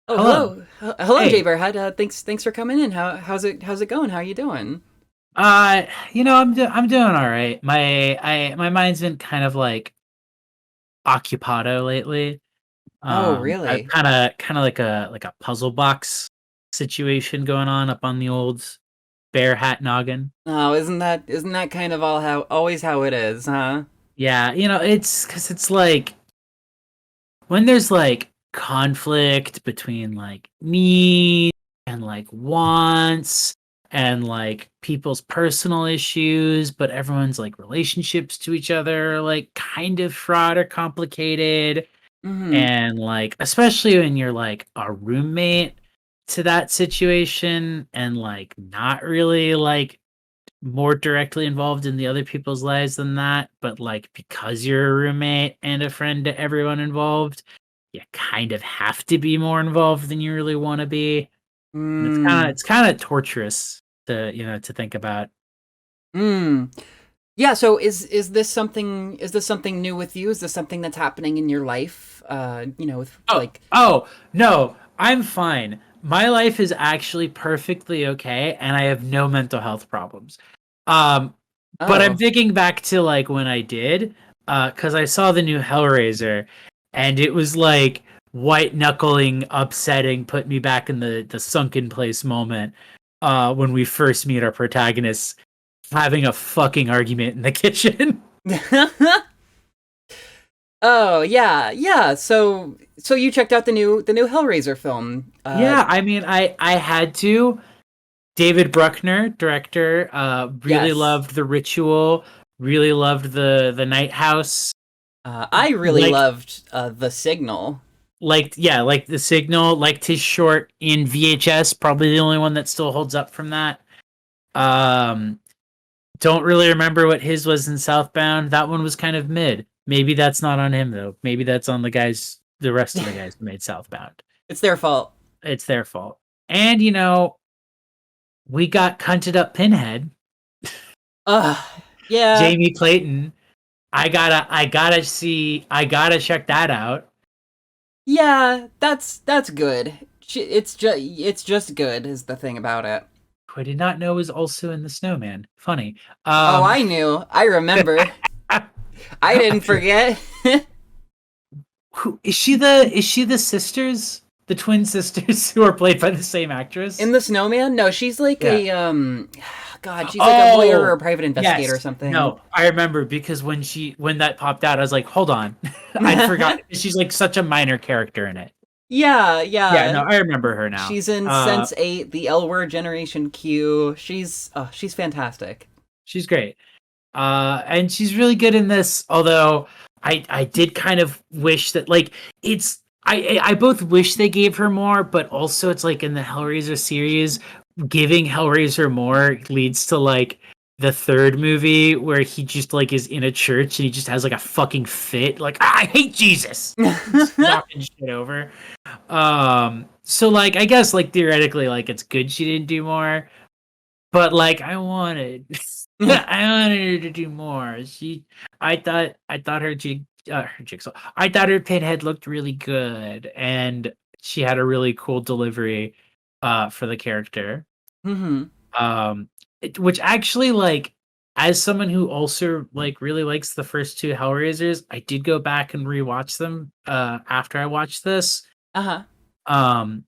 Oh, Hello. hello, hello, Jay Hey. Bearhead. Thanks for coming in. How's it going? How are you doing? I'm doing all right. My mind's been kind of like occupado lately. Oh, I've really? kind of like a puzzle box situation going on up on the old bear hat noggin. Oh, isn't that kind of all how always how it is, huh? Yeah, it's because it's like when there's like conflict between like needs and like wants and like people's personal issues, but everyone's like relationships to each other are like kind of fraught or complicated. Mm-hmm. And like, especially when you're like a roommate to that situation and like not really like more directly involved in the other people's lives than that, but like because you're a roommate and a friend to everyone involved, you kind of have to be more involved than you really want to be. And it's kind of Mm. it's kind of torturous to to think about. Mm. Yeah, so is this something new with you? Is this something that's happening in your life? With Oh, like oh no, I'm fine. My life is actually perfectly okay, and I have no mental health problems. Um, but I'm oh. thinking back to like when I did, because I saw the new Hellraiser, and it was like white knuckling, upsetting, put me back in the sunken place moment. When we first meet our protagonists having a fucking argument in the kitchen. Oh, yeah, yeah. So you checked out the new Hellraiser film. Yeah, I mean, I had to. David Bruckner, director, really Yes. loved The Ritual, really loved the Night House, I really like loved The Signal. liked The Signal, liked his short in VHS, probably the only one that still holds up from that. Um, don't really remember what his was in Southbound. That one was kind of mid. Maybe that's not on him though. Maybe that's on the rest of the guys who made Southbound. It's their fault. It's their fault. And we got cunted up Pinhead, Ugh. Yeah. Jamie Clayton. I gotta check that out. Yeah, that's good. It's just good is the thing about it. Who I did not know was also in the Snowman. Funny. Oh, Um, I knew. I remember. I didn't forget. who is she the sisters? The twin sisters who are played by the same actress? In the Snowman? No, she's like Yeah. a God, she's like a lawyer or a Oh, private investigator or yes. something. No, I remember because when that popped out, I was like, hold on. I'd forgotten. She's like such a minor character in it. Yeah, Yeah, yeah. no, I remember her now. She's in Sense 8, the L Word Generation Q. She's fantastic. She's great. And she's really good in this. Although I did kind of wish that like it's I both wish they gave her more, but also it's like in the Hellraiser series, giving Hellraiser more leads to like the third movie where he just like is in a church and he just has like a fucking fit, like I hate Jesus, just knocking shit over. So like I guess like theoretically like it's good she didn't do more, but like I wanted, I wanted her to do more. I thought her jigsaw. I thought her pinhead looked really good, and she had a really cool delivery, for the character. hmm Which actually like, as someone who also like really likes the first two Hellraisers, I did go back and rewatch them. After I watched this, Uh-huh. um,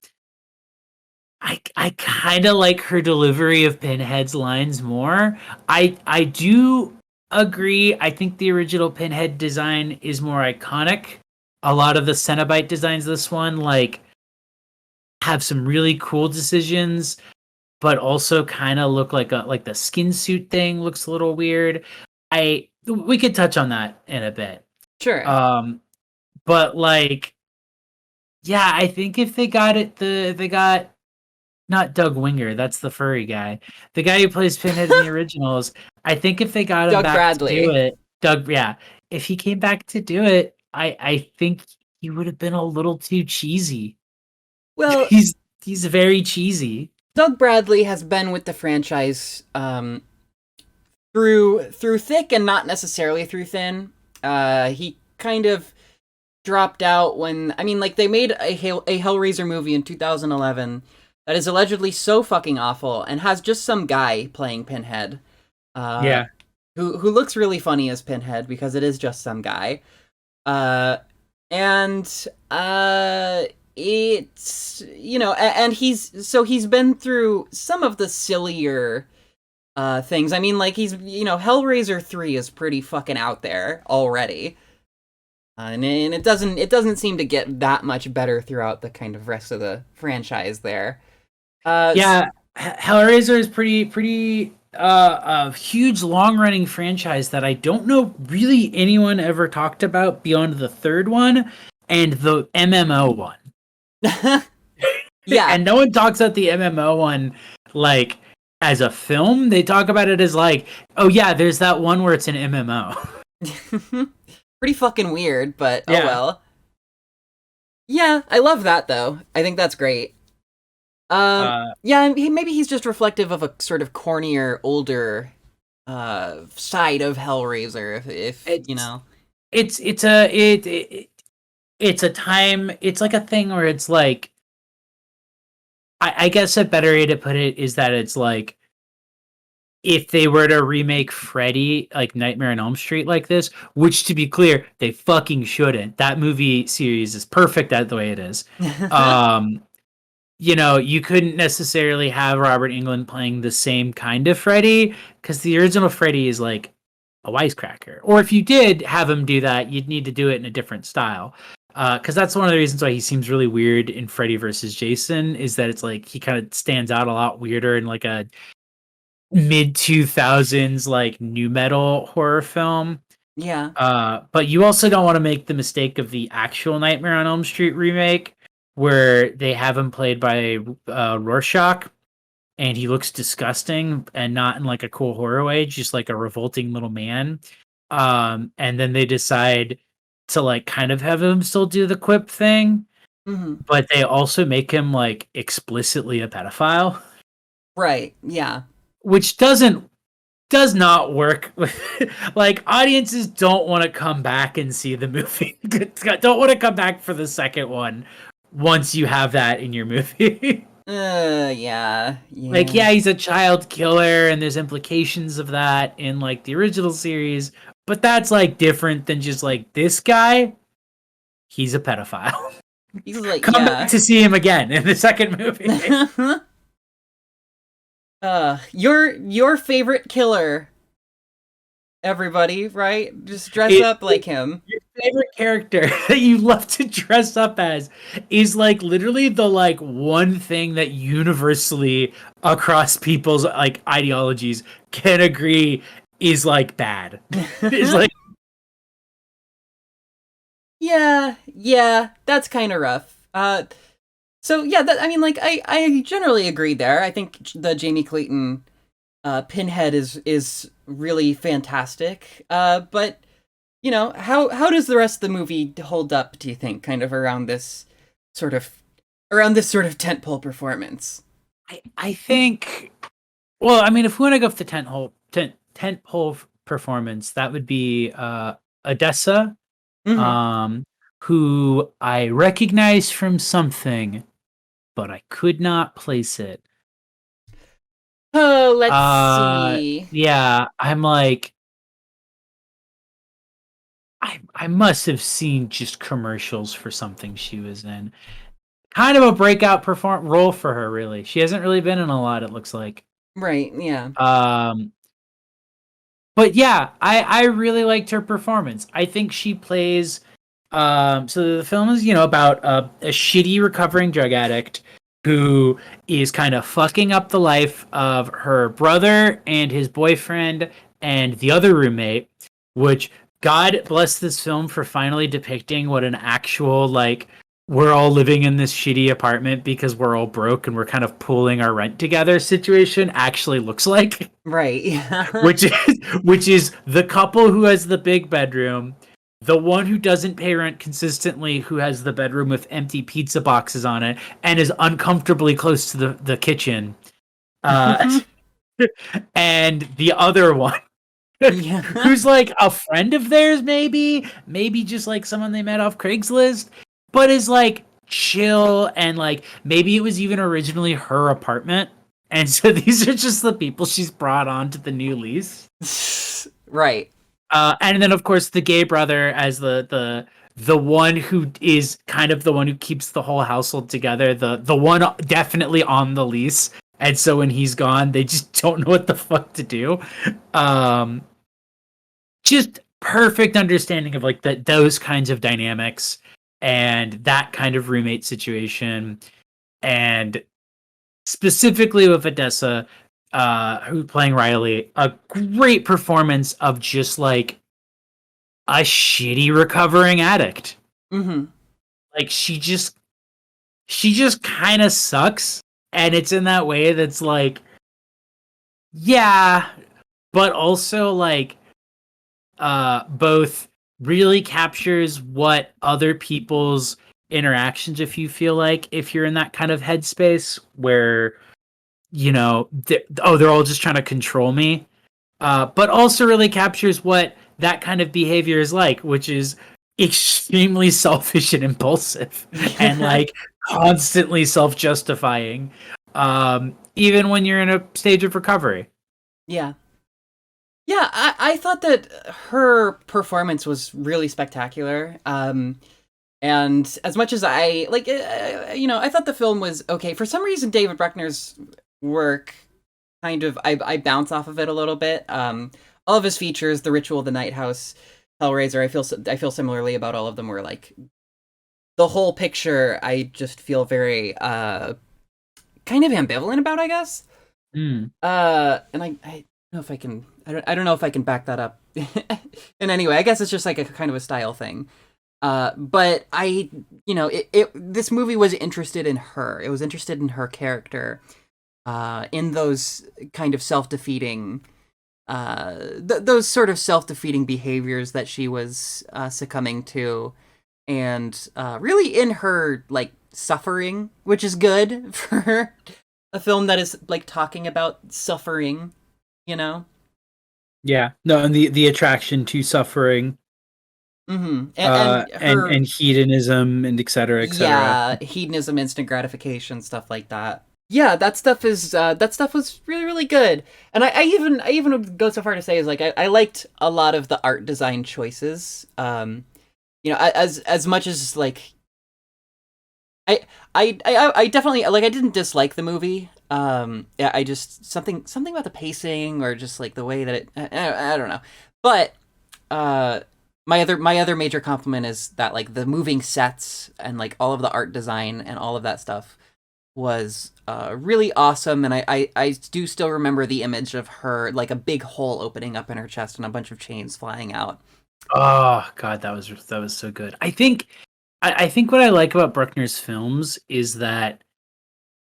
I kind of like her delivery of Pinhead's lines more. I do agree. I think the original Pinhead design is more iconic. A lot of the Cenobite designs, this one like have some really cool decisions, but also kind of look like the skin suit thing looks a little weird. I We could touch on that in a bit. Sure. Um, but like, yeah, I think if they got not Doug Winger, that's the furry guy. The guy who plays Pinhead in the originals. I think if they got him Doug back to do Bradley. it, Doug, yeah, if he came back to do it, I think he would have been a little too cheesy. Well, He's he's very cheesy. Doug Bradley has been with the franchise through thick and not necessarily through thin. He kind of dropped out when, I mean, like, they made a Hellraiser movie in 2011 that is allegedly so fucking awful and has just some guy playing Pinhead, uh, Yeah. who looks really funny as Pinhead because it is just some guy. Uh, and it's, and he's been through some of the sillier things. I mean, like, Hellraiser 3 is pretty fucking out there already. And it doesn't seem to get that much better throughout the kind of rest of the franchise there. S- Yeah, Hellraiser is pretty a huge long running franchise that I don't know really anyone ever talked about beyond the third one and the MMO one. yeah. And no one talks about the MMO one like as a film. They talk about it as like, oh yeah, there's that one where it's an MMO. Pretty fucking weird, but oh Yeah. well. Yeah, I love that though. I think that's great. Yeah, maybe he's just reflective of a sort of cornier, older side of Hellraiser. If you It's know. it's a time. It's like a thing where it's like I guess a better way to put it is that it's like if they were to remake Freddy like Nightmare on Elm Street like this, which to be clear, they fucking shouldn't. That movie series is perfect at the way it is. Um, you couldn't necessarily have Robert Englund playing the same kind of Freddy because the original Freddy is like a wisecracker. Or if you did have him do that, you'd need to do it in a different style. Because that's one of the reasons why he seems really weird in Freddy versus Jason is that it's like he kind of stands out a lot weirder in like a mid 2000s like new metal horror film. yeah. But you also don't want to make the mistake of the actual Nightmare on Elm Street remake where they have him played by Rorschach and he looks disgusting and not in like a cool horror way, just like a revolting little man. And then they decide to like kind of have him still do the quip thing, Hmm. but they also make him like explicitly a pedophile, Right. Yeah. which does not work. Like audiences don't want to come back and see the movie. Don't want to come back for the second one once you have that in your movie. Yeah. Like, Yeah. yeah, he's a child killer and there's implications of that in like the original series, but that's like different than just like this guy, he's a pedophile. He's like, Come back yeah. to see him again in the second movie. Your favorite killer, everybody, right? Just dress It, up like him. your favorite character that you love to dress up as is like literally the like one thing that universally across people's like ideologies can agree is like bad. Is like Yeah, yeah, that's kind of rough. So yeah, I mean, like, I generally agree there. I think the Jamie Clayton Pinhead is really fantastic. But how does the rest of the movie hold up? Do you think, kind of sort of around this sort of tentpole performance? I think well, I mean if we want to go for the tent pole performance, that would be Odessa, Hmm. um who I recognize from something, but I could not place it. Oh, let's Uh see. yeah, I'm like I must have seen just commercials for something she was in. Kind of a breakout perform role for her, really. She hasn't really been in a lot, it looks like. Right, yeah. Um, but yeah, I really liked her performance. I think she plays. So the film is about a shitty recovering drug addict who is kind of fucking up the life of her brother and his boyfriend and the other roommate, which God bless this film for finally depicting what an actual like we're all living in this shitty apartment because we're all broke and we're kind of pooling our rent together situation actually looks like. Right, yeah. Which is the couple who has the big bedroom, the one who doesn't pay rent consistently, who has the bedroom with empty pizza boxes on it and is uncomfortably close to the kitchen, uh, and the other one Yeah. who's like a friend of theirs, maybe just like someone they met off Craigslist, but is like chill and like maybe it was even originally her apartment. And so these are just the people she's brought on to the new lease. Right. And then of course the gay brother as the one who is kind of the one who keeps the whole household together, the one definitely on the lease. And so when he's gone, they just don't know what the fuck to do. Um, just perfect understanding of like those kinds of dynamics and that kind of roommate situation, and specifically with Odessa, who playing Riley, a great performance of just like a shitty recovering addict. Mm-hmm. Like she just kind of sucks, and it's in that way that's like, yeah, but also like both really captures what other people's interactions, if you feel like if you're in that kind of headspace where they're all just trying to control me, but also really captures what that kind of behavior is like, which is extremely selfish and impulsive and Yeah. like constantly self-justifying, even when you're in a stage of recovery. Yeah. Yeah, I thought that her performance was really spectacular. And as much as I like, I thought the film was okay. For some reason, David Bruckner's work kind of I bounce off of it a little bit. All of his features, The Ritual, The Night House, Hellraiser, I feel similarly about all of them. Where like the whole picture, I just feel very kind of ambivalent about, I guess. Mm. And I don't know if I can. I don't know if I can back that up in any way. I guess it's just like a kind of a style thing. But this movie was interested in her. It was interested in her character, in those kind of self-defeating, those sort of self-defeating behaviors that she was succumbing to, and really in her like suffering, which is good for a film that is like talking about suffering, you know. Yeah, no, and the attraction to suffering, Mm-hmm. And and her, hedonism and et cetera, et cetera. yeah, hedonism, instant gratification, stuff like that. Yeah, that stuff was really really good. And I even would go so far to say is like I liked a lot of the art design choices. As much as like I definitely like I didn't dislike the movie. Yeah, I just something about the pacing or just like the way that I don't know. But uh my other major compliment is that like the moving sets and like all of the art design and all of that stuff was really awesome, and I do still remember the image of her like a big hole opening up in her chest and a bunch of chains flying out. Oh god, that was so good. I think what I like about Bruckner's films is that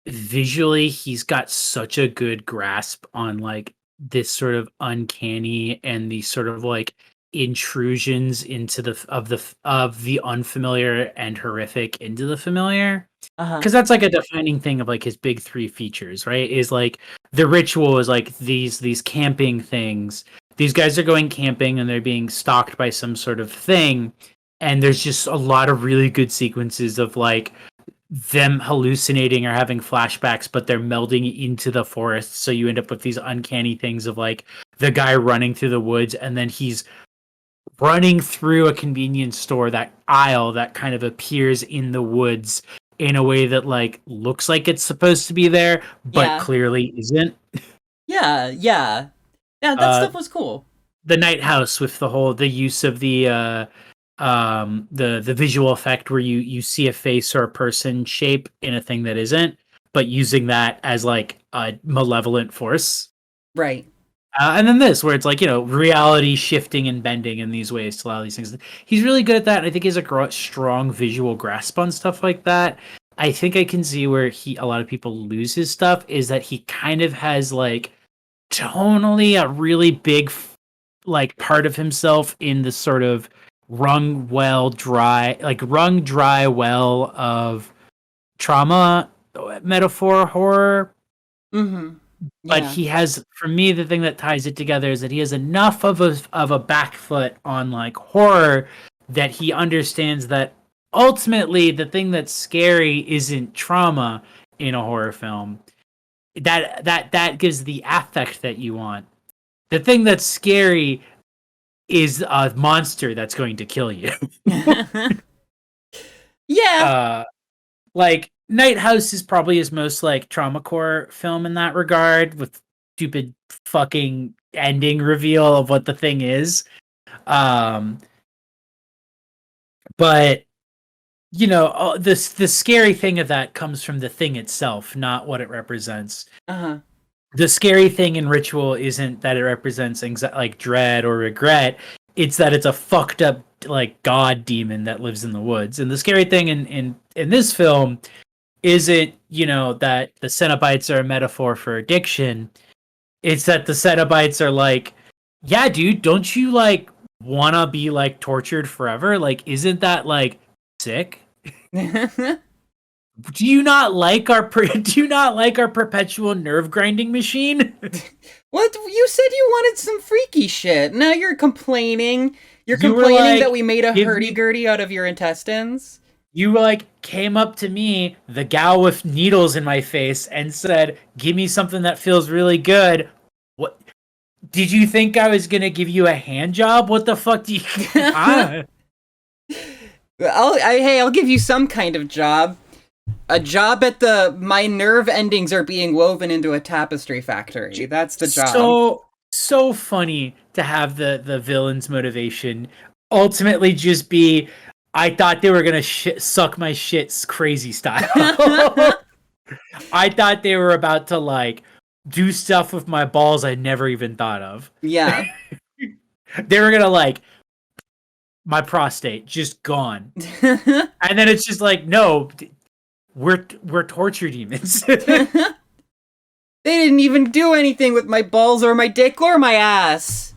visually he's got such a good grasp on like this sort of uncanny and these sort of like intrusions into the unfamiliar and horrific into the familiar, Uh-huh. because that's like a defining thing of like his big three features, right? Is like the ritual is like these camping things. These guys are going camping and they're being stalked by some sort of thing, and there's just a lot of really good sequences of like them hallucinating or having flashbacks, but they're melding into the forest. So you end up with these uncanny things of like the guy running through the woods and then he's running through a convenience store, that aisle that kind of appears in the woods in a way that like looks like it's supposed to be there, but Yeah. clearly isn't. Yeah, yeah. Yeah, that Uh, stuff was cool. the night house with the use of the visual effect where you see a face or a person shape in a thing that isn't, but using that as like a malevolent force. Right. And then this, where it's like, reality shifting and bending in these ways to allow these things. He's really good at that. And I think he has a strong visual grasp on stuff like that. I think I can see where a lot of people lose his stuff is that he kind of has like tonally a really big like part of himself in the sort of wrung dry well of trauma metaphor horror. Mm-hmm. But Yeah. he has, for me, the thing that ties it together is that he has enough of a back foot on like horror that he understands that ultimately the thing that's scary isn't trauma in a horror film. That gives the affect that you want. The thing that's scary is a monster that's going to kill you. Yeah. uh like Night House is probably his most like trauma core film in that regard, with stupid fucking ending reveal of what the thing is. Um, but you know, the scary thing of that comes from the thing itself, not what it represents. Uh-huh. The scary thing in Ritual isn't that it represents like dread or regret. It's that it's a fucked up like god demon that lives in the woods. And the scary thing in this film isn't, you know, that the Cenobites are a metaphor for addiction. It's that the Cenobites are like, yeah, dude, don't you like wanna be like tortured forever? Like, isn't that like sick? Do you not like our do you not like our perpetual nerve grinding machine? What? You said you wanted some freaky shit. Now you're complaining. You're You were complaining that like, we made a give me. hurdy-gurdy out of your intestines? You like came up to me, the gal with needles in my face, and said, "Give me something that feels really good." What did you think I was gonna give you a hand job? What the fuck do you? Ah, I'll give you some kind of job. A job at the my nerve endings are being woven into a tapestry factory. That's the job. so funny to have the villain's motivation ultimately just be, I thought they were gonna suck my shit's crazy style. I thought they were about to like do stuff with my balls I never even thought of. Yeah. They were gonna like my prostate just gone, and then it's just like, no, we're torture demons. They didn't even do anything with my balls or my dick or my ass.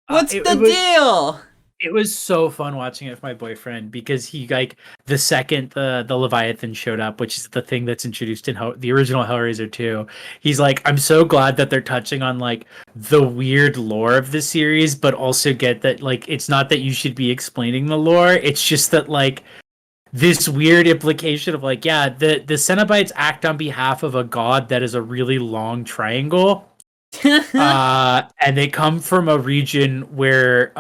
What's It the was deal? it was so fun watching it with my boyfriend because he like the second the Leviathan showed up, which is the thing that's introduced in the original Hellraiser 2. He's like, I'm so glad that they're touching on like the weird lore of the series, but also get that like it's not that you should be explaining the lore. It's just that like this weird implication of like, yeah, the Cenobites act on behalf of a god that is a really long triangle. And they come from a region where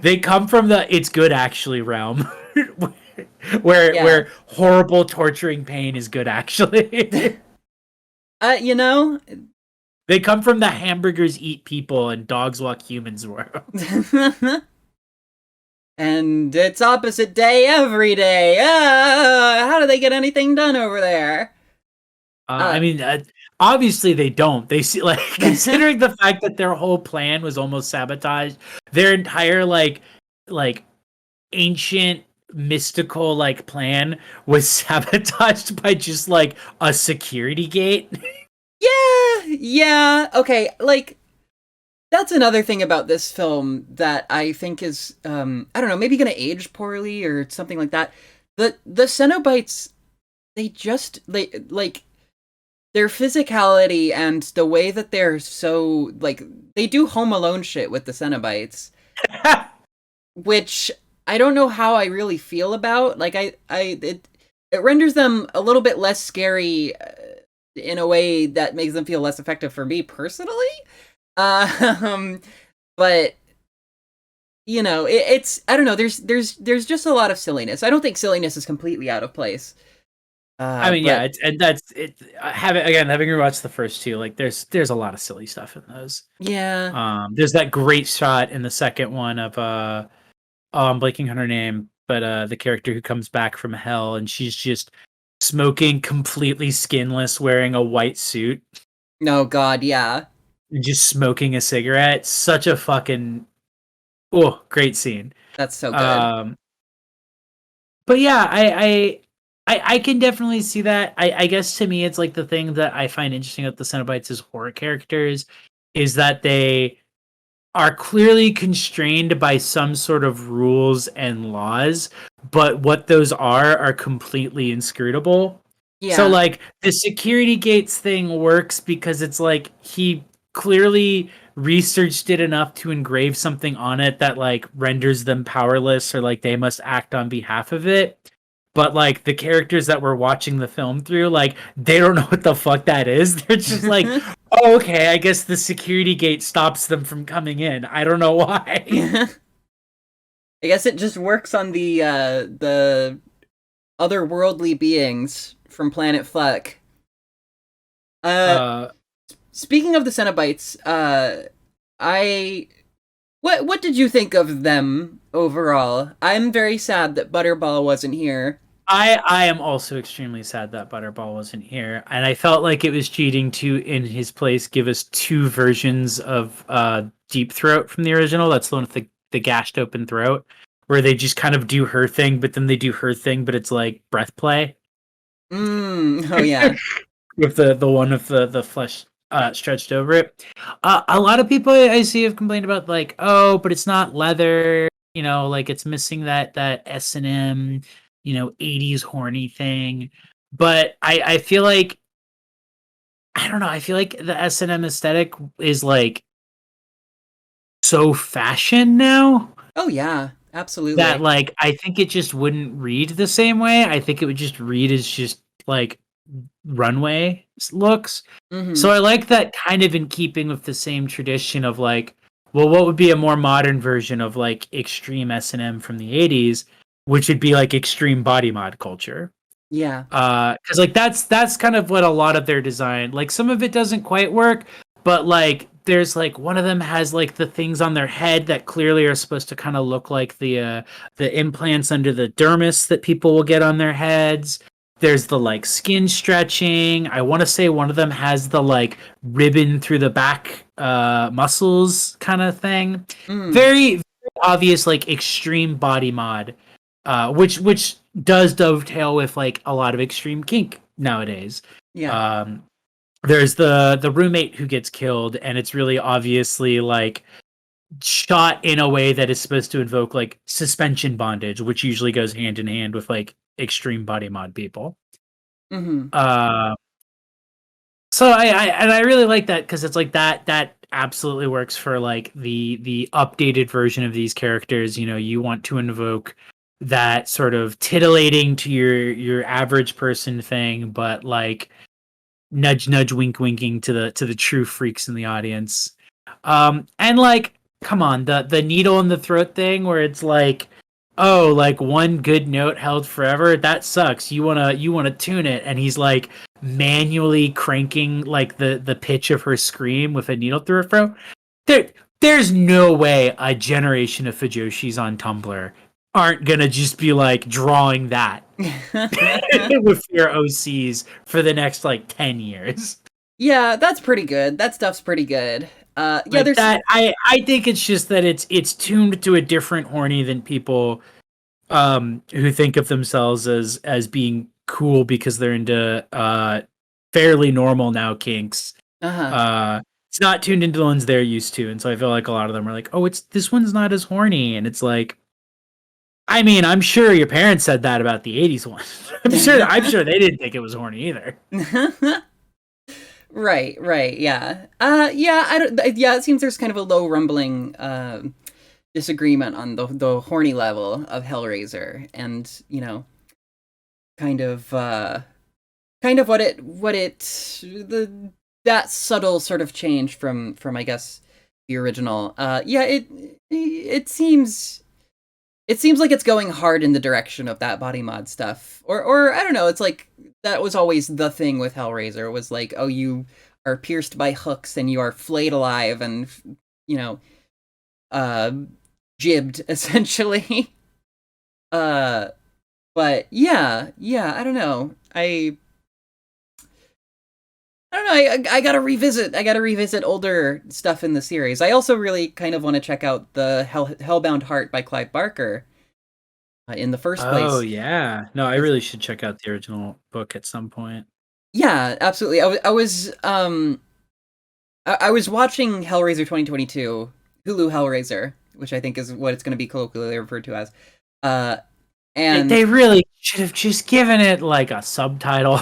they come from the it's good actually realm. Yeah. Where horrible torturing pain is good actually. You know, They come from the hamburgers eat people and dogs walk humans world. and it's opposite day every day. How do they get anything done over there? I mean, obviously they don't. They see like considering the fact that their whole plan was almost sabotaged, their entire like ancient mystical like plan was sabotaged by just like a security gate. Yeah, yeah. Okay, like that's another thing about this film that I think is I don't know, maybe going to age poorly or something like that. The Cenobites, they like their physicality and the way that they're so like they do Home Alone shit with the Cenobites, which I don't know how I really feel about. Like it renders them a little bit less scary in a way that makes them feel less effective for me personally. Um, but you know, it's I don't know. There's just a lot of silliness. I don't think silliness is completely out of place. I mean, yeah, But and that's it. Having rewatched the first two, like there's a lot of silly stuff in those. yeah, There's that great shot in the second one of oh, I'm blanking on her name, but the character who comes back from hell and she's just smoking completely skinless, wearing a white suit, no, God, yeah, and just smoking a cigarette. Such a fucking great scene. that's so good. Um, but yeah, I can definitely see that. I guess to me, it's like the thing that I find interesting about the Cenobites as horror characters is that they are clearly constrained by some sort of rules and laws, but what those are completely inscrutable. So Yeah. like the security gates thing works because it's like he clearly researched it enough to engrave something on it that like renders them powerless or like they must act on behalf of it. But like the characters that we're watching the film through, like they don't know what the fuck that is. They're just like, oh, okay, I guess the security gate stops them from coming in. I don't know why. I guess it just works on the otherworldly beings from Planet Fleck. Uh, Uh Speaking of the Cenobites, I what did you think of them overall? I'm very sad that Butterball wasn't here. I am also extremely sad that Butterball wasn't here, and I felt like it was cheating to, in his place, give us two versions of Deep Throat from the original. That's the one with the gashed open throat, where they just kind of do her thing, but then they do her thing, but it's like breath play Oh yeah. with the one of the flesh stretched over it. A lot of people I see have complained about like, oh, but it's not leather, like it's missing that S&M, 80s horny thing. But I feel like I don't know, I feel like the S&M aesthetic is like so fashion now Oh yeah, that absolutely. like I think it just wouldn't read the same way. I think it would just read as just like runway looks. Mm-hmm. So I like that kind of in keeping with the same tradition of like, well, what would be a more modern version of like extreme S&M from the 80s, which would be like extreme body mod culture. Yeah. Because like that's kind of what a lot of their design, like some of it doesn't quite work, but like there's like one of them has like the things on their head that clearly are supposed to kind of look like the implants under the dermis that people will get on their heads. There's the like skin stretching. I want to say one of them has the like ribbon through the back muscles kind of thing. Mm. Very, very obvious like extreme body mod, which does dovetail with like a lot of extreme kink nowadays. Yeah. Um, there's the roommate who gets killed, and it's really obviously like shot in a way that is supposed to invoke like suspension bondage, which usually goes hand in hand with like extreme body mod people. Mm-hmm. Uh, so I really like that because it's like that absolutely works for like the updated version of these characters. You want to invoke that sort of titillating to your average person thing, but like nudge nudge wink winking to the true freaks in the audience. And like come on, the needle in the throat thing where it's like, oh, like one good note held forever, that sucks. You wanna tune it, and he's like manually cranking like the pitch of her scream with a needle through her throat. There's no way a generation of Fujoshis on Tumblr aren't gonna just be like drawing that with their OCs for the next like 10 years. Yeah, that's pretty good. That stuff's pretty good. Yeah, Like there's that, I think it's just that it's tuned to a different horny than people who think of themselves as being cool because they're into fairly normal now kinks. uh-huh. It's not tuned into the ones they're used to, and so I feel like a lot of them are like, oh, it's this one's not as horny, and it's like, I mean, I'm sure your parents said that about the '80s one. I'm sure they didn't think it was horny either. Right, right, yeah. Yeah, I don't yeah, it seems there's kind of a low rumbling disagreement on the horny level of Hellraiser and, kind of kind of what it the that subtle sort of change from I guess the original. Yeah, it seems like it's going hard in the direction of that body mod stuff. Or I don't know, it's like that was always the thing with Hellraiser was like, oh, you are pierced by hooks and you are flayed alive and you know, uh jibbed essentially. uh but yeah, yeah, I don't know. I don't know. I gotta revisit older stuff in the series. I also really kind of want to check out the Hellbound Heart by Clive Barker in the first Oh place. yeah, no, I really should check out the original book at some point. Yeah, absolutely. I was watching Hellraiser 2022, Hulu Hellraiser, which I think is what it's going to be colloquially referred to as. Uh, And They really should have just given it like a subtitle.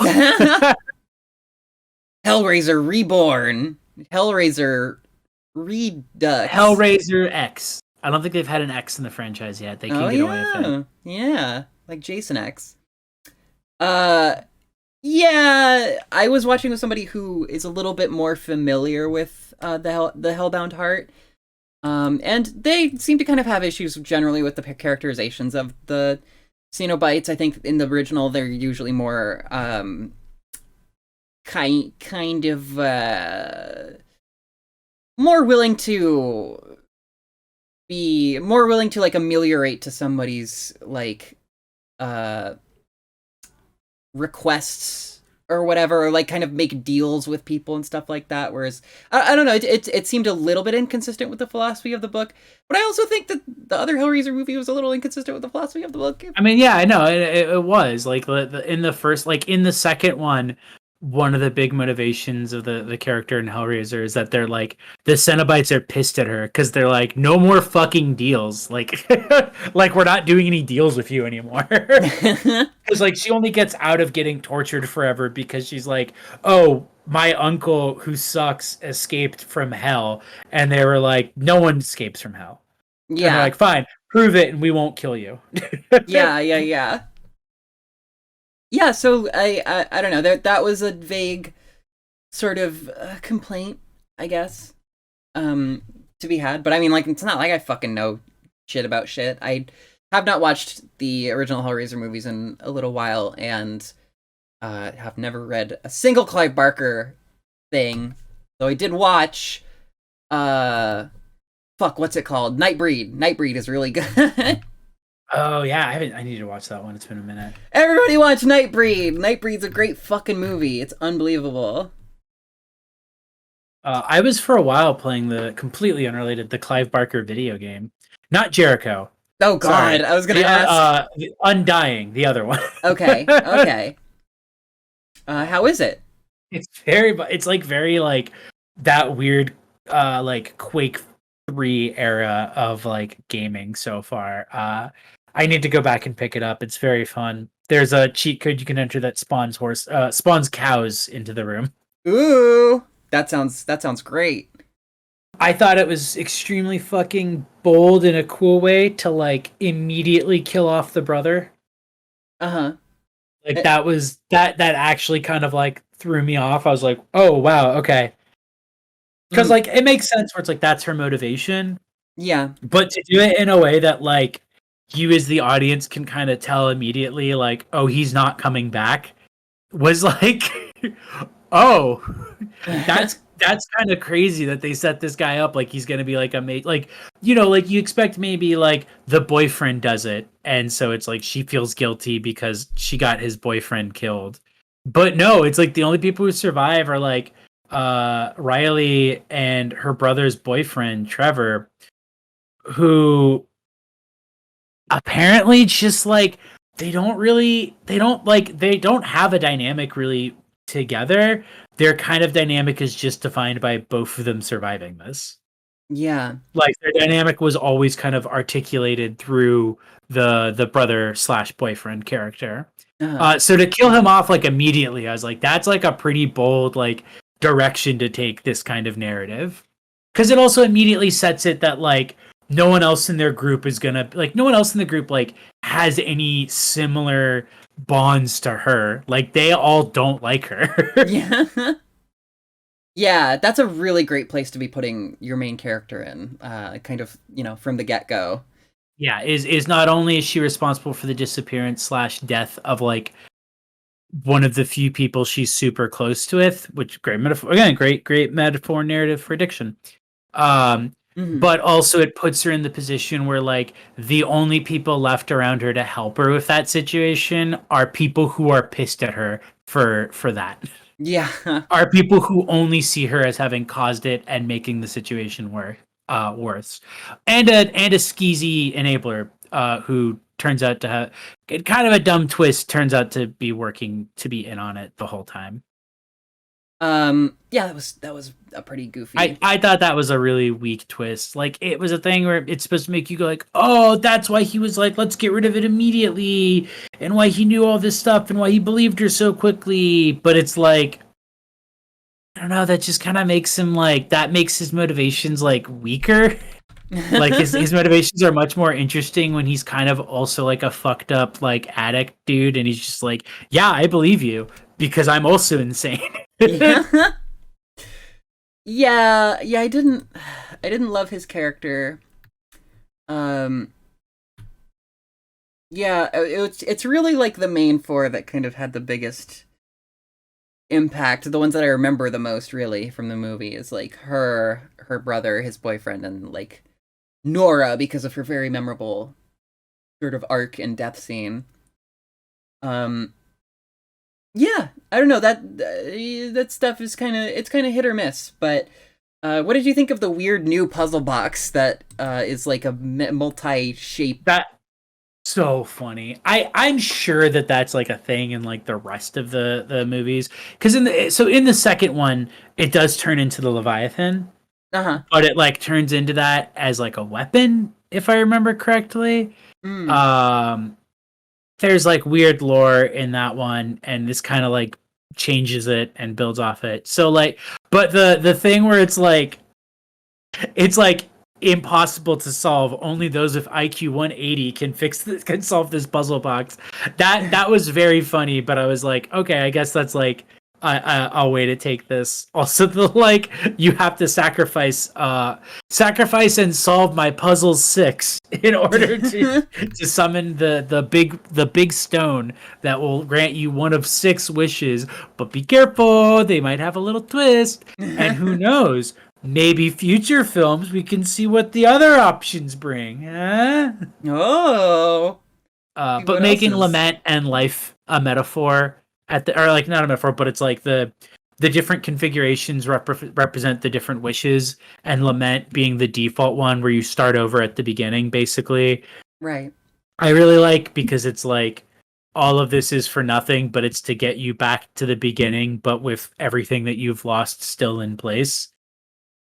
Hellraiser Reborn, Hellraiser Redux. Hellraiser X. I don't think they've had an X in the franchise yet. They Oh can get away with it. yeah, yeah, like Jason X. Uh, yeah, I was watching with somebody who is a little bit more familiar with the Hellbound Heart. And they seem to kind of have issues generally with the characterizations of the Cenobites. I think in the original they're usually more kind of more willing to be more willing to like ameliorate to somebody's like uh requests or whatever, or like kind of make deals with people and stuff like that. Whereas I don't know, it seemed a little bit inconsistent with the philosophy of the book, but I also think that the other Hellraiser movie was a little inconsistent with the philosophy of the book. I mean, yeah, I know it was like in the first, like in the second one of the big motivations of the character in Hellraiser is that they're like the Cenobites are pissed at her because they're like no more fucking deals, like like we're not doing any deals with you anymore. Because like she only gets out of getting tortured forever because she's like, oh, my uncle who sucks escaped from hell, and they were like, no one escapes from hell, and they're Yeah, like, fine, prove it, and we won't kill you. yeah. Yeah, so I don't know. That was a vague sort of complaint, I guess, to be had. But I mean, like, it's not like I fucking know shit about shit. I have not watched the original Hellraiser movies in a little while, and have never read a single Clive Barker thing. Though I did watch, fuck, what's it called? Nightbreed. Nightbreed is really good. Oh yeah, I need to watch that one. It's been a minute. Everybody watch Nightbreed. Nightbreed's a great fucking movie. It's unbelievable. I was for a while playing the completely unrelated the Clive Barker video game, not Jericho. Oh God, Sorry, I was gonna ask. the Undying, the other one. Okay, okay. How is it? It's like very like that weird like Quake 3 era of like gaming so far. I need to go back and pick it up. It's very fun. There's a cheat code you can enter that spawns cows into the room. Ooh, that sounds great. I thought it was extremely fucking bold in a cool way to like immediately kill off the brother. Uh huh. Like that actually kind of like threw me off. I was like, "Oh, wow, okay." Cuz like it makes sense where it's like that's her motivation, Yeah. but to do it in a way that like you as the audience can kind of tell immediately like, "Oh, he's not coming back." Was like, "Oh, that's kind of crazy that they set this guy up like he's gonna be like a mate, like like you expect maybe like the boyfriend does it, and so it's like she feels guilty because she got his boyfriend killed, but no, it's like the only people who survive are like Riley and her brother's boyfriend Trevor, who apparently just like they don't have a dynamic really together. Their kind of dynamic is just defined by both of them surviving this. Yeah. Like their dynamic was always kind of articulated through the brother slash boyfriend character. Uh-huh. So to kill him off like immediately, I was like, that's like a pretty bold like direction to take this kind of narrative, because it also immediately sets it that like no one else in their group is gonna like no one else in the group like has any similar bonds to her. Like they all don't like her. Yeah. Yeah, that's a really great place to be putting your main character in. Kind of, from the get go. Yeah, is not only is she responsible for the disappearance slash death of like one of the few people she's super close to with, which great metaphor again, great metaphor narrative for addiction. Hmm. But also it puts her in the position where like the only people left around her to help her with that situation are people who are pissed at her for that. Yeah. Are people who only see her as having caused it and making the situation worse, and a skeezy enabler who turns out to have kind of a dumb twist, turns out to be working to be in on it the whole time. Yeah, that was a pretty I goofy. I thought that was a really weak twist. Like it was a thing where it's supposed to make you go like, "Oh, that's why he was like, let's get rid of it immediately," and why he knew all this stuff and why he believed her so quickly. But it's like, I don't know, that just kind of makes him like that makes his motivations like weaker. Like his motivations are much more interesting when he's kind of also like a fucked up like addict dude and he's just like, "Yeah, I believe you because I'm also insane." Yeah. Yeah, I didn't love his character. Um yeah, it's really like the main four that kind of had the biggest impact. The ones that I remember the most really from the movie is like her brother, his boyfriend, and like Nora because of her very memorable sort of arc and death scene. Um yeah, I don't know, that stuff is kind of hit or miss, but what did you think of the weird new puzzle box that is like a multi-shape? That so funny. I'm sure that that's like a thing in like the rest of the movies because in the second one it does turn into the Leviathan, Uh-huh. but it like turns into that as like a weapon if I remember correctly. Mm. Um, there's like weird lore in that one, and this kind of like changes it and builds off it. So like, but the thing where it's like impossible to solve. Only those with IQ 180 can fix this, can solve this puzzle box. That was very funny, but I was like, okay, I guess that's like a way to take this. Also, the like you have to sacrifice and solve my puzzle 6 in order to summon the big stone that will grant you one of 6 wishes. But be careful, they might have a little twist, and who knows? Maybe future films we can see what the other options bring. Huh? Oh, see But what else making is. lament and life a metaphor or like not a metaphor, but it's like the different configurations represent the different wishes, and lament being the default one where you start over at the beginning, basically. Right. I really like because it's like all of this is for nothing, but it's to get you back to the beginning, but with everything that you've lost still in place,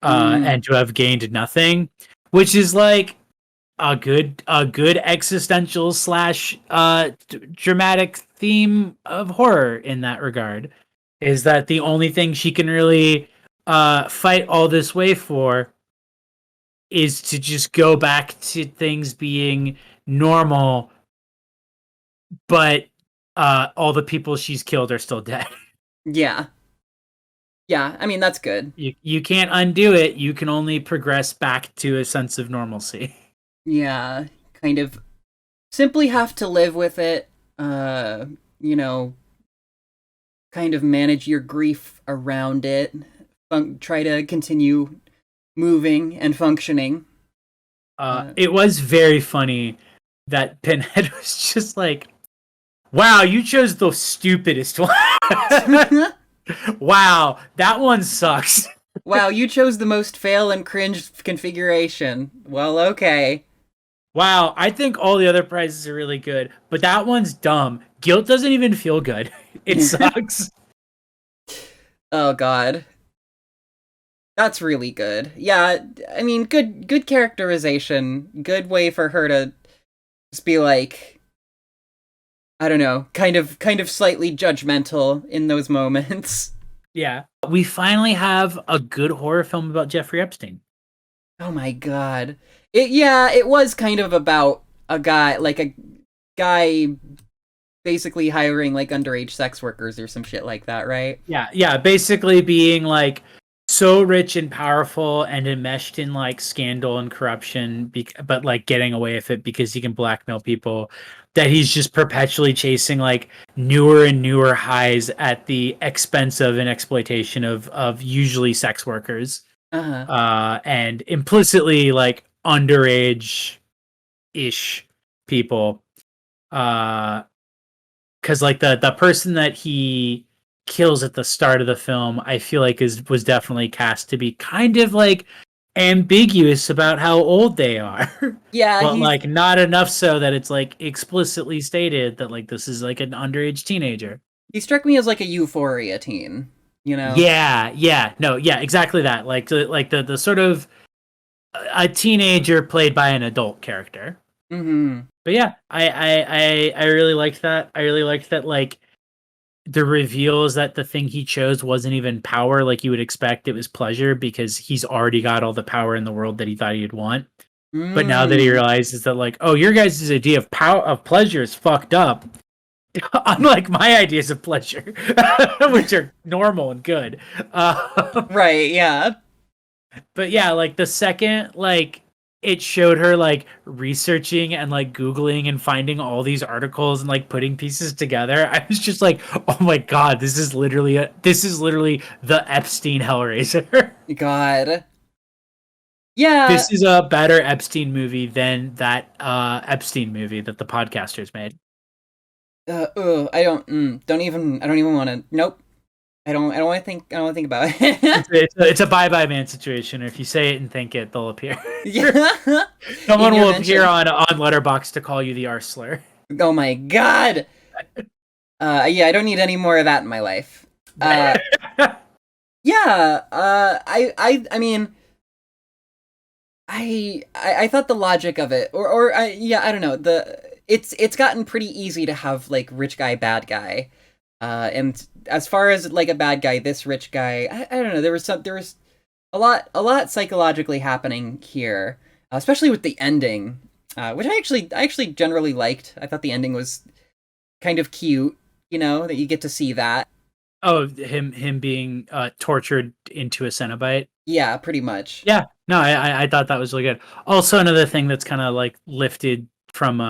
Mm. and to have gained nothing, which is like a good existential slash dramatic theme of horror in that regard. Is that the only thing she can really fight all this way for is to just go back to things being normal, but all the people she's killed are still dead. Yeah. Yeah, I mean that's good. You can't undo it. You can only progress back to a sense of normalcy. Yeah, kind of simply have to live with it. Uh, you know, kind of manage your grief around it. Try to continue moving and functioning. It was very funny that Pinhead was just like, "Wow, you chose the stupidest one." Wow, that one sucks. Wow, you chose the most fail and cringe configuration. Well, okay. Wow, I think all the other prizes are really good, but that one's dumb. Guilt doesn't even feel good. It sucks. Oh god. That's really good. Yeah, I mean good characterization. Good way for her to just be like, I don't know, kind of slightly judgmental in those moments. Yeah. We finally have a good horror film about Jeffrey Epstein. Oh my god. It was kind of about a guy basically hiring like underage sex workers or some shit like that, right? Yeah, yeah, basically being like so rich and powerful and enmeshed in like scandal and corruption, but like getting away with it because he can blackmail people, that he's just perpetually chasing like newer and newer highs at the expense of an exploitation of usually sex workers, Uh-huh. and implicitly like underage ish people. Uh, because like the person that he kills at the start of the film, I feel like is was definitely cast to be kind of like ambiguous about how old they are. Yeah, But like not enough so that it's like explicitly stated that like this is like an underage teenager. he struck me as like a euphoria teen. you know? Yeah, no, yeah, exactly that. Like the sort of a teenager played by an adult character. Mm-hmm. But yeah, I really liked that. I really liked that like the reveal is that the thing he chose wasn't even power like you would expect. It was pleasure because he's already got all the power in the world that he thought he'd want. But now that he Mm. realizes that like, oh, your guys' idea of power of pleasure is fucked up. Unlike my ideas of pleasure, which are normal and good. Right, yeah. But yeah, like the second like it showed her like researching and like googling and finding all these articles and like putting pieces together, I was just like, oh my god, this is literally the Epstein Hellraiser. God. Yeah. This is a better Epstein movie than that Epstein movie that the podcasters made. I don't even want to. Nope. I don't want to think. I don't want to think about it. It's a bye bye man situation. If you say it and think it, they'll appear. Yeah. In Someone your will appear mention. on Letterbox to call you the R slur. Oh my god. Yeah, I don't need any more of that in my life. Uh, yeah. I mean, I thought the logic of it, yeah, I don't know. It's gotten pretty easy to have like rich guy, bad guy, and as far as like a bad guy, this rich guy, I don't know. There was a lot psychologically happening here, especially with the ending, which I actually generally liked. I thought the ending was kind of cute, you know, that you get to see that. Oh, him being tortured into a Cenobite. Yeah, pretty much. Yeah, no, I thought that was really good. Also, another thing that's kind of like lifted from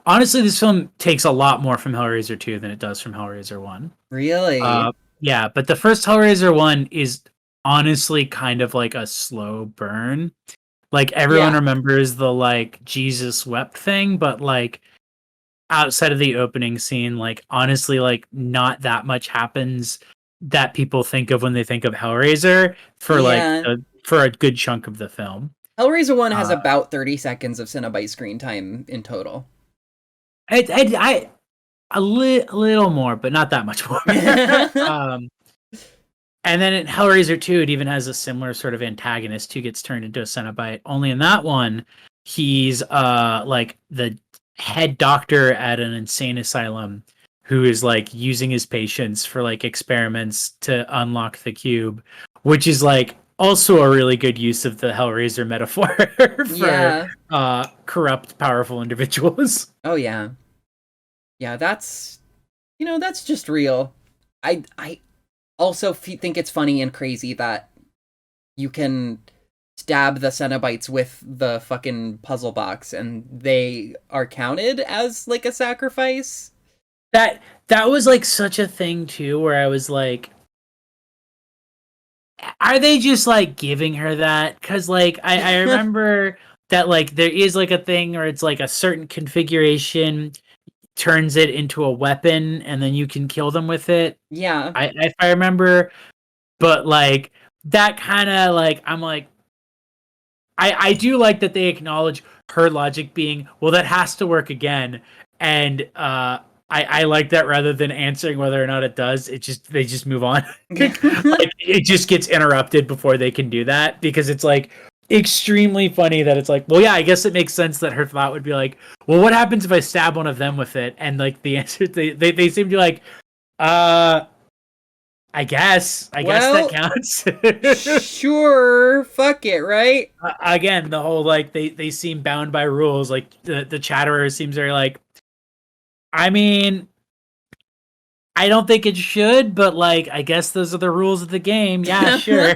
honestly, this film takes a lot more from Hellraiser 2 than it does from Hellraiser 1. Really? Yeah, but the first Hellraiser 1 is honestly kind of like a slow burn. Like everyone Yeah. remembers the like Jesus wept thing, but like outside of the opening scene, like honestly, like not that much happens that people think of when they think of Hellraiser Yeah. for a good chunk of the film. Hellraiser 1 has Uh, about 30 seconds of Cenobite screen time in total. I a little more, but not that much more. um, and then in Hellraiser 2, it even has a similar sort of antagonist who gets turned into a Cenobite. Only in that one, he's like the head doctor at an insane asylum who is like using his patients for like experiments to unlock the cube, which is like also a really good use of the Hellraiser metaphor for Yeah. corrupt, powerful individuals. Oh yeah. Yeah, that's you know, that's just real. I also think it's funny and crazy that you can stab the Cenobites with the fucking puzzle box and they are counted as like a sacrifice. That was like such a thing too, where I was like, are they just like giving her that? Because like I remember that like there is like a thing where it's like a certain configuration turns it into a weapon and then you can kill them with it. Yeah. I if I remember, but like that kind of like I'm like I do like that they acknowledge her logic being, well, that has to work again. And I like that rather than answering whether or not it does, they just move on. Like it just gets interrupted before they can do that because it's like extremely funny that it's like, well, yeah, I guess it makes sense that her thought would be like, well, what happens if I stab one of them with it? And like the answer they seem to be like, uh I guess that Well, counts. sure, fuck it, right? Again, the whole like they seem bound by rules. Like the chatterer seems very like. I mean, I don't think it should, but like I guess those are the rules of the game. Yeah, sure.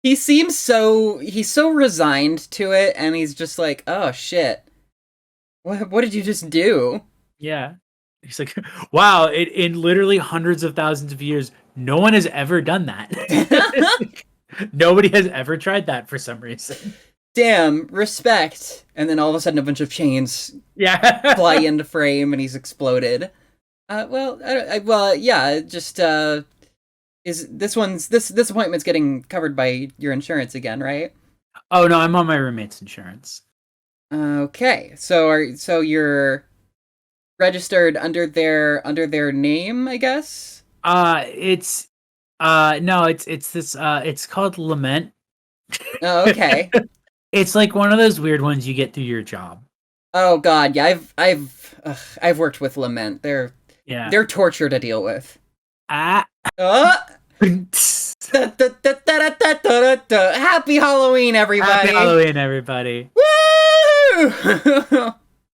He's so resigned to it and he's just like, "Oh shit. What did you just do?" Yeah. He's like, wow, in literally hundreds of thousands of years, no one has ever done that. Nobody has ever tried that for some reason. Damn, respect. And then all of a sudden a bunch of chains fly Yeah. into frame and he's exploded. Well, yeah, just is this appointment's getting covered by your insurance again, right? Oh no, I'm on my roommate's insurance. Okay. So you're registered under their name, I guess? It's No, it's this. It's called Lament. Oh, okay. It's like one of those weird ones you get through your job. Oh God, yeah. I've worked with lament. Yeah. They're torture to deal with. Ah. Uh, Happy Halloween, Happy everybody! Halloween, everybody. Woo!